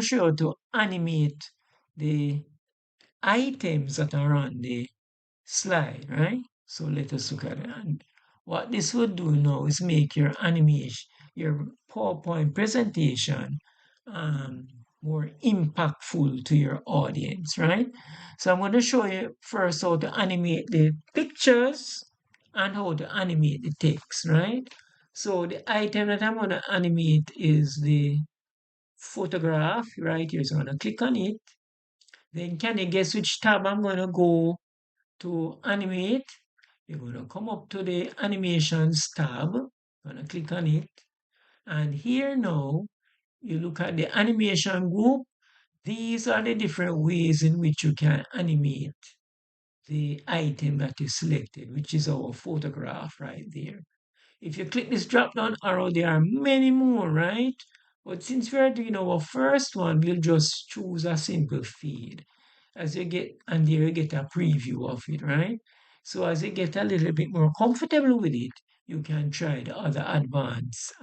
to show you how to animate the items that are on the slide, right? So let us look at it. And what this would do now is make your animation, your PowerPoint presentation um, more impactful to your audience, right? So I'm going to show you first how to animate the pictures and how to animate the text, right? So the item that I'm going to animate is the photograph, right here. So I'm going to click on it. Then can you guess which tab I'm going to go to animate? You're going to come up to the animations tab. I'm going to click on it. And here now, you look at the animation group. These are the different ways in which you can animate the item that is selected, which is our photograph right there. If you click this drop down arrow, there are many more, right? But since we're doing our first one, we'll just choose a simple feed. As you get, and there you get a preview of it, right? So as you get a little bit more comfortable with it, you can try the other advanced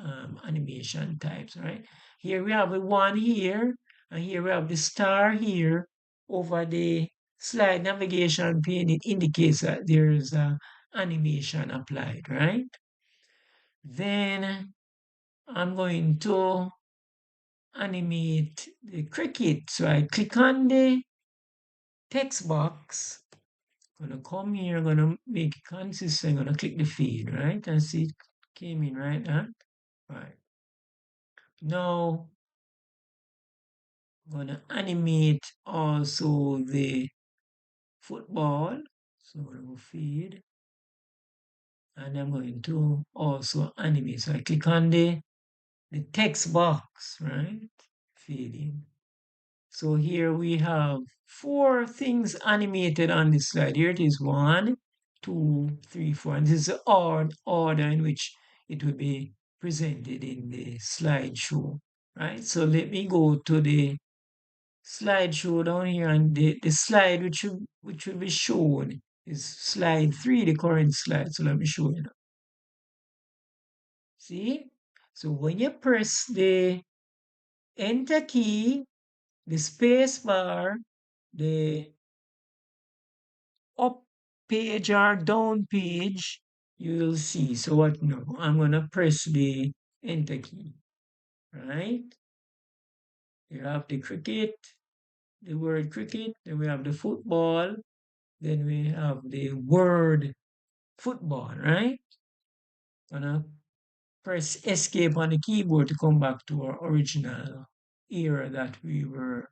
animation types, right? Here we have a one here, and here we have the star here over the slide navigation pane. It indicates that there's a animation applied, right? Then I'm going to animate the cricket. So I click on the text box. Gonna come here, gonna make it consistent, gonna click the feed, right? And see it came in, right? Huh? Right. Now I'm gonna animate also the football. So I'm gonna go feed. And I'm going to also animate. So I click on the text box, right? Feeding. So here we have four things animated on this slide. Here it is, 1, 2, 3, 4. And this is the order in which it will be presented in the slideshow, right? So let me go to the slideshow down here, and the slide which will be shown is slide 3, the current slide. So let me show you now. See? So when you press the enter key, the space bar, the up page or down page, you will see. So what now? I'm gonna press the enter key, right? You have the cricket, the word cricket, then we have the football, then we have the word football, right? Gonna press escape on the keyboard to come back to our original era that we were